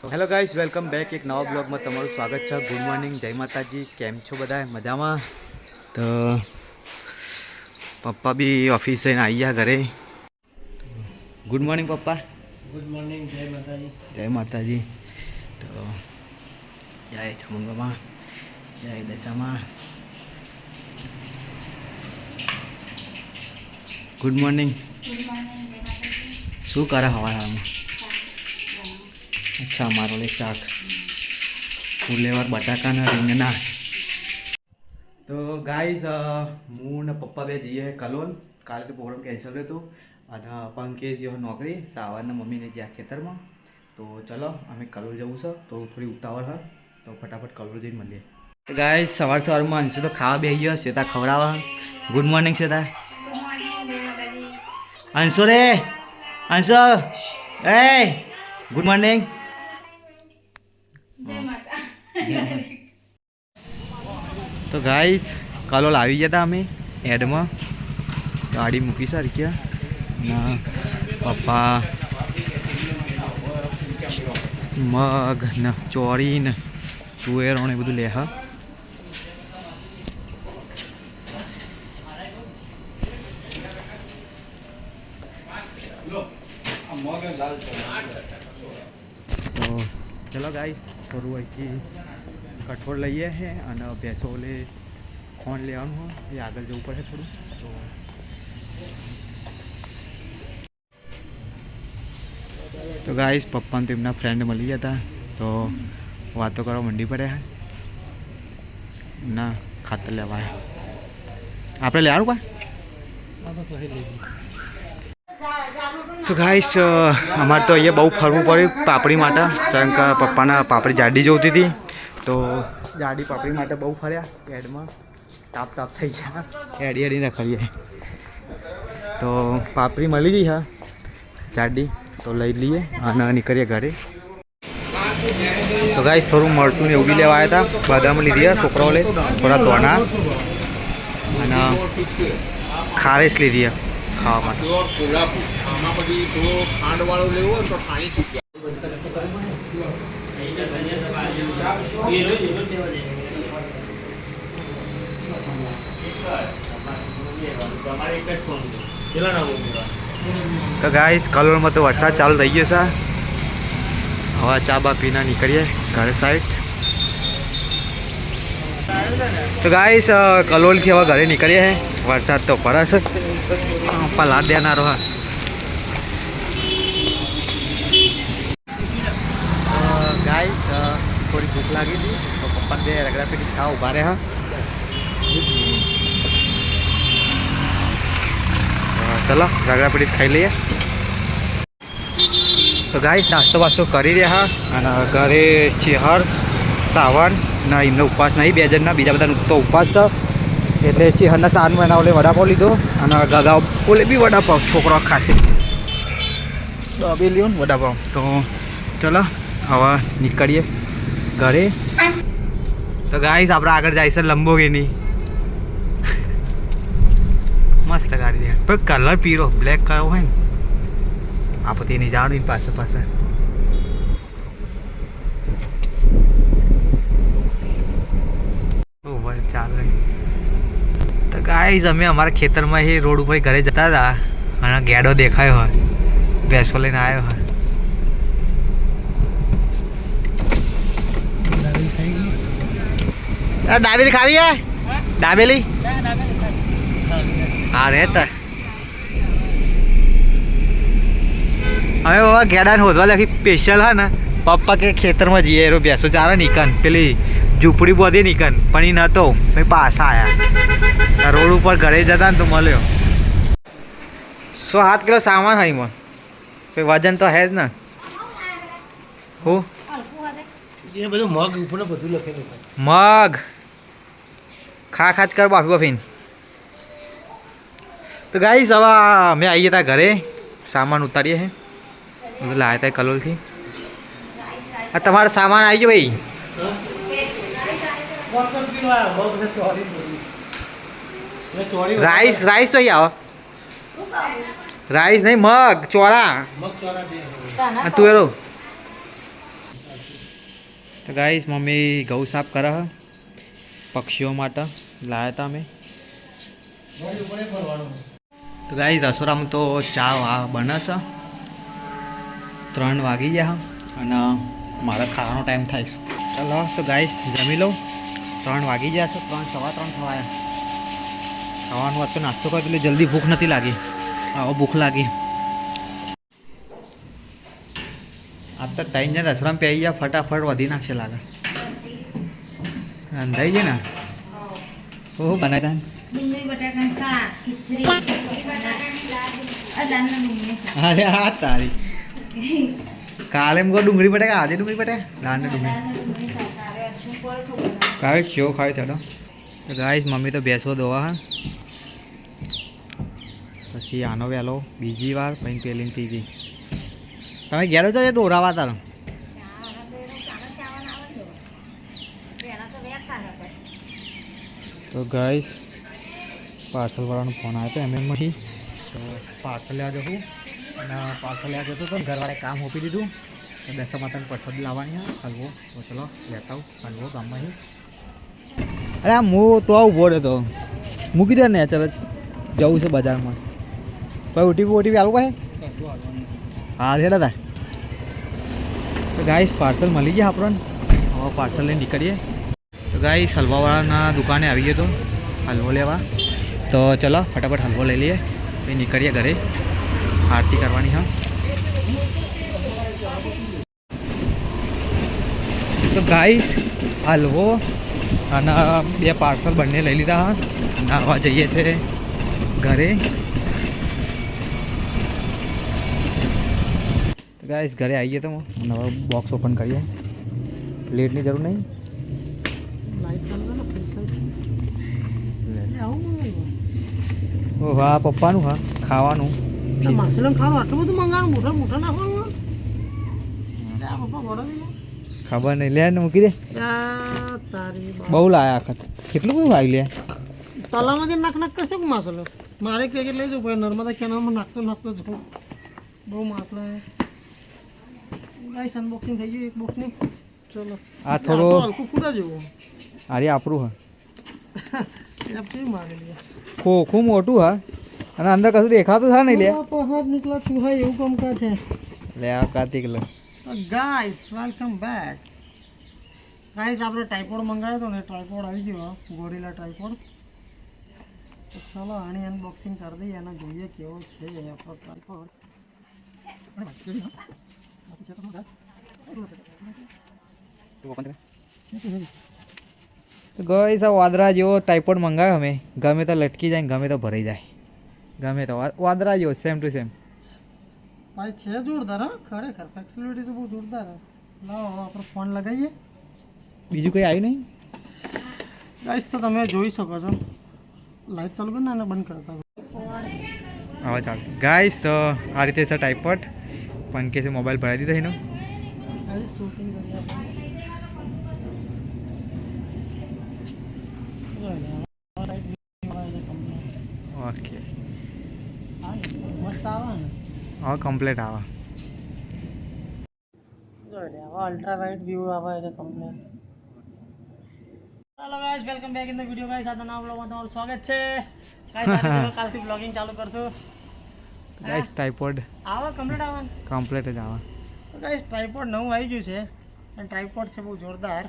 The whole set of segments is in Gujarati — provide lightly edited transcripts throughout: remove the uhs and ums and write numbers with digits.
હેલો ગાઈસ, વેલકમ બેક એક નવા બ્લોગમાં તમારું સ્વાગત છે. ગુડ મોર્નિંગ, જય માતાજી. કેમ છો બધા? મજામાં? તો પપ્પા બી ઓફિસે આવી ગયા ઘરે. ગુડ મોર્નિંગ પપ્પા. ગુડ મોર્નિંગ, જય માતાજી. જય માતાજી. તો જય ચામુંડામાં, જય દશામાં. Good morning. શું કરે હવામાં? અચ્છા, મારો લે શાક ફુલેવર બટાકાના રીંગણા. તો ગાઈઝ, હું ને પપ્પા બે જઈએ કલોલ. કાલે તો પ્રોગ્રામ કેન્સલ હતું અને પંકેશ જેવો નોકરી, સાવરના મમ્મીને જ્યાં ખેતરમાં. તો ચલો અમે કલોલ જવું છે, તો થોડી ઉતાવળ હોય તો ફટાફટ કલોલ જઈને મળીએ. તો ગાઈઝ, સવારમાં અંશુ તો ખાવા બેસી ગયો. શ્વેતા ખવડાવવા. Good morning Shweta. અંશુ રે, અંશુ એ ગુડ મોર્નિંગ. તો ગાઈસ, કલોલ આવી ગયા હતા અમે એડમાં. ગાડી મૂકી સારી ના પપ્પા મગ ને ચોરી ને તુવેરો ને બધું લે. હા, તો ચલો ગાઈસ, થોડું અહીંથી કઠોળ લઈએ છે અને ભેંસો લે ખોણ લેવાનું હોય એ આગળ જવું પડે થોડું. તો ગાઈસ, પપ્પાને તો એમના ફ્રેન્ડ મળી ગયા હતા, તો વાતો કરવા મંડી પડ્યા ના ખાતર લેવાય. આપણે લેવાનું કા? તો ગાઈસ, અમારે તો અહીંયા બહુ ફરવું પડ્યું પાપડી માટે, કારણ કે પપ્પાના પાપડી જાડી જોતી હતી. તો જાડી પાપડી માટે બહુ ફર્યા એડમાં. તાપ થઈ ગયા, એડી રખડીએ. તો પાપડી મળી ગઈ હા જાડી, તો લઈ લઈએ અને નીકળીએ ઘરે. તો ગાઈસ, થોડું મરચું ને એવું બી લેવા આવ્યા હતા. બદામ લીધી છોકરાઓ લે, થોડા ધોણા અને ખારેશ લીધી ખાવા માટે. તો ગાઈસ, કલોલમાં તો વરસાદ ચાલુ થઈ ગયો છે. હવે ચા બા પીના નીકળીએ ઘરે સાઈડ. તો ગાઈસ, કલોલથી હવે ઘરે નીકળીએ. વરસાદ તો પડે છે, પલા દેનારો. ગાઈસ, થોડી ભૂખ લાગી હતી તો પપ્પાને બે રગડા પેટી ખાવા ઉભા રહ્યા. ચલો રગડા પેટી ખાઈ લઈએ. તો ગાઈસ, નાસ્તો વાસ્તો કરી રહ્યા અને ઘરે ચેહર સાવન ના એમનો ઉપવાસ નહીં, બે જણના બીજા બધાનો તો ઉપવાસ છે. એટલે ચેહરના સાન બનાવલે વડાપાવ લીધો અને ગાગા બોલે બી વડાપાવ છોકરો ખાશે બે લ્યો ને વડાપાવ. તો ચલો હવે નીકળીએ ઘરે. તો ગાઈસ, આપણે આગળ જાય છે લંબોગીની. મસ્ત ગાડી દે, પણ કલર પીરો બ્લેક કલર હોય ને આપણે નહીં જવાનું પાસે ચાલે. તો ગાઈસ, અમે અમારા ખેતરમાં એ રોડ ઉપર ઘરે જતા હતા અને ગેડો દેખાયો હોય, ભેંસો લઈને આવ્યો હોય. દાબેલી ખાવી હે? દાબેલી હા રે. તો હવે બાબા ગેડાને હોદવા લખી સ્પેશિયલ હા ને પપ્પા કે ખેતરમાં જઈએ એરો ભેંસો ચાલે નીકન પેલી ઝૂંપડી બોધી નીકન, પણ એ નહોતો ભાઈ પાછા આવ્યા. રોડ ઉપર ઘરે જતા ને તો મળ્યો. 107 કિલો સામાન હોય એમાં, કોઈ વજન તો હે જ ને. હું એ બધું મગ ઉપર બધું લખેલું. મગ ખા કર બાફીને. તો ગાઈસ, હવે અમે આવીએ હતા ઘરે, સામાન ઉતારીએ હે બધું લાવ્યા હતા કલોલથી. આ તમારો સામાન આવી ગયો ભાઈ. રાઈસ તો અહીં આવો. રાઈસ નહીં, મગ ચોળા તુવેરો. તો ગાઈસ મમ્મી ઘઉં સાફ કરે છે પક્ષીઓ માટે લાવ્યા હતા અમે. તો ગાઈસ રસોડામાં તો ચા બને છે. 3 વાગી ગયા અને મારે ખાવાનો ટાઈમ થાય છે. ચાલો તો ગાઈસ જમી લઉં. 3 વાગી ગયા છે, 3 સવા 3 થવાયા. ખાવાનું વાત તો નાસ્તો કર્યો એટલે જલ્દી ભૂખ નથી લાગી. આવો ભૂખ લાગી. આ તો 3 જણ રસોડામાં પહેરી ગયા ફટાફટ વધી નાખશે લાગે. રંધાઈ છે ને ઓહો બનાવ્યા ડુંગળી બટાકાનું શાક, ખીચડી, દાળના ડુંગળી શાક. અરે હા તારી કાલે એમ કહો ડુંગળી બટાકા આજે ડુંગળી બટાકા દાળને ડુંગળી દાળના ડુંગળી શાક. આવે અચ્છું પરોઠો બનાવ્યો. ખાય શો ખાય ચલો. તો ગાઈસ મમ્મી તો ભેંસો દોવા હા પછી આનો વહેલો બીજી વાર પછી પેલી ત્રીજી. તમે ઘેર તો દોરાવા તારો તો ગાઈસ પાર્સલવાળાનો ફોન આવ્યો હતો એમએમમાંથી. તો પાર્સલ લેવા જવું અને પાર્સલ લેવા જતો હતો ઘરવાળાએ કામ સોંપી દીધું. દસા માતાને પઠોદ લાવવાની હા હલવો. તો ચલો લેતા આવું હલવો ગામમાંથી. અરે આ હું તો ઊભો રહ્યો મૂકી દે ને ચાલ જવું છે બજારમાં. પછી ઓટીપી આવું પાસે હા છે દાદા. તો ગાઈસ પાર્સલ મળી ગયા આપણને. હવે પાર્સલ લઈને નીકળીએ. તો ગાઈસ હલવાવાળાના દુકાને આવી ગયો તો હલવો લેવા. તો ચલો ફટાફટ હલવો લઈ લઈએ પછી નીકળીએ ઘરે આરતી કરવાની. હા તો ગાઈસ હલવો અને 2 પાર્સલ બંને લઈ લીધા હા અને આવવા જઈએ છે ઘરે. તો ગાઈસ ઘરે આવીએ તો હવે બોક્સ ઓપન કરીએ. પ્લેટની જરૂર નહીં. ઓહ હા પપ્પાનું હા ખાવાનું ખબર નહીં લે મૂકી દે. બહુ લાયા આખત કેટલું બધું આવી લે. તલામાંથી નાખ કરશે કે માસલો મારે એક પેકેટ લઈ જવું પડે. નર્મદા કેનાલમાં નાખતો જવું બહુ માસલા. ગાઈસ અનબોક્સિંગ થઈ ગયું એક બોક્સની. ચલો આ થોડો હલકું ફૂટા જેવું અરે આપણું હા કેવું મારેલી ખોખું મોટું હા અને અંદર કશું દેખાતું થાય નહીં લે. પહાડ નીકળા ચૂહા એવું કામકાજ છે. લે આ કાર્તિક લે ગાઈસ વેલકમ બેક. ગાઈસ આપણે ટ્રાયપોડ મંગાવ્યો હતો ને ટ્રાયપોડ આવી ગયો ગોરિલા ટ્રાયપોડ. તો ચાલો આની અનબોક્સિંગ કરી દઈએ અને જોઈએ કેવો છે આપણો ટ્રાયપોડ. તો ગાઈસ આ વાદરા જેવો ટ્રાયપોડ મંગાવ્યો અમે. ગમે તો લટકી જાય ગમે તો ભરાઈ જાય ગમે તો વાદરા જેવો સેમ ટુ સેમ. ભાઈ છે જોરદાર હા ખરેખર ફ્લેક્સિબિલિટી તો બહુ જોરદાર. લાવો હવે આપણો ફોન લગાવીએ. બીજું કંઈ આવ્યું નહીં ગાઈસ. તો તમે જોઈ શકો છો લાઈટ ચાલુ કરીને અને બંધ કરતા હવે ચાલો ગાઈસ. તો આ રીતે છે ટાઈપોડ. પંકે છે મોબાઈલ ભરાઈ દીધો એનો. ઓકે મસ્ત આવે ને હવે કમ્પ્લીટ આવે. અલ્ટ્રા વાઇડ વ્યૂ આવે છે કમ્પ્લીટ. ચાલો guys welcome back in the video guys. આજના નવા બ્લોગમાં તમારું સ્વાગત છે ગાઈસ. કાલથી બ્લોગિંગ ચાલુ કરશું ગાઈસ. ટ્રાયપોડ આવે કમ્પ્લીટ આવે કમ્પ્લીટ જ આવે. તો ગાઈસ ટ્રાયપોડ નવું આવી ગયું છે અને ટ્રાયપોડ છે બહુ જોરદાર.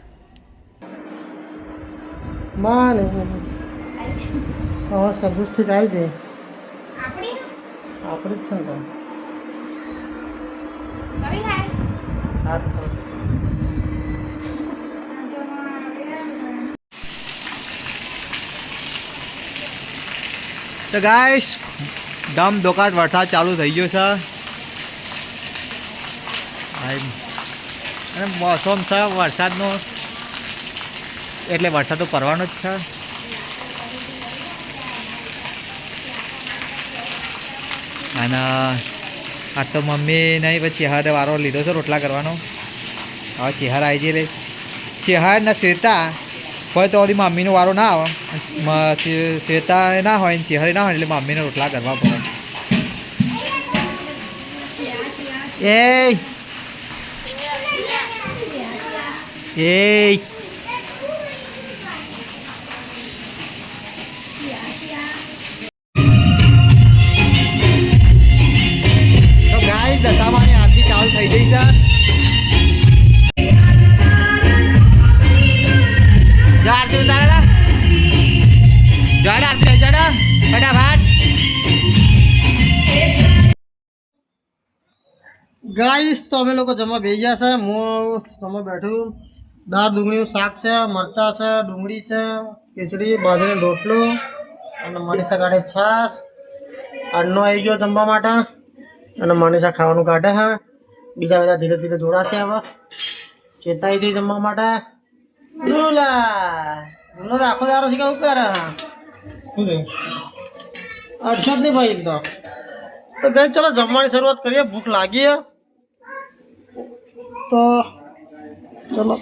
માં ને હવે સર્વિસ ઠીક આવી છે આપણી જ છે ને તો ગાઈસ દમ દોકાટ વરસાદ ચાલુ થઈ ગયો છે અને મોસમ છે વરસાદનો એટલે વરસાદ તો પડવાનો જ છે. અને આ તો મમ્મી નહીં પછી ચેહાર વારો લીધો છે રોટલા કરવાનો. હવે ચેહાર આવી જઈએ ચેહાર ને શ્વેતા હોય તો બધી મમ્મીનો વારો ના આવે. શ્વેતા ના હોય ને ચેહાર ના હોય એટલે મમ્મીને રોટલા કરવા પડે. એ એ તો ગાય દશામાની આરતી ચાલુ થઈ ગઈ છે. જો આરતી ઉતારા જોડા આરતી જોડા ફટાફટ. ગાઈસ તો અમે લોકો જમવા બેસી ગયા છે. હું જમવા બેઠું. દાળ ડુંગળીનું શાક છે, મરચાં છે, ડુંગળી છે, ખીચડી, બાજરીનો રોટલો અને મનીષા કાઢે છાશ. અન્નો આવી ગયો જમવા માટે અને મનીષા ખાવાનું કાઢે છે. બીજા બધા ધીરે ધીરે જોડાશે હવે. ચેતાઈ થઈ જમવા માટે. લુલા આખો દારો થી કેવું કરે શું થયું? અડસો જ નહીં ભાઈ તો ગઈ ચલો જમવાની શરૂઆત કરીએ. ભૂખ લાગી છે તો ચલો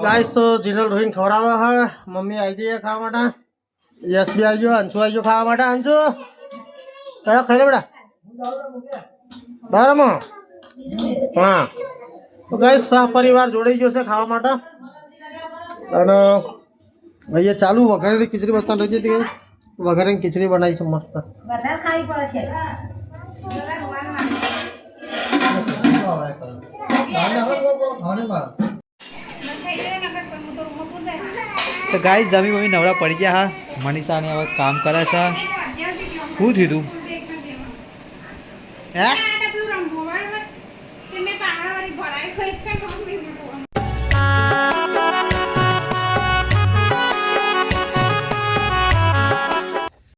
ગાઈસ તો જીનલ રોહિન ખવડાવે છે. મમ્મી આવી જઈએ ખાવા માટે. યશ બી આવી ગયો. અંશુ આવી ગયો ખાવા માટે. અંશુ કયા ખાઈ લે બેટા બરાબર. હા તો ગાઈસ પરિવાર જોડાઈ ગયો છે ખાવા માટે. અને અહીંયા ચાલુ વઘારેલી ખીચડી બતા રહી હતી. વઘારેલી ખીચડી બનાવી છે મસ્ત. વધારે ખાવી પડશે. તો ગાય જમી મમ્મી નવરા પડી ગયા. હા મનીષાને હવે કામ કરે છે. શું થયું તું હે?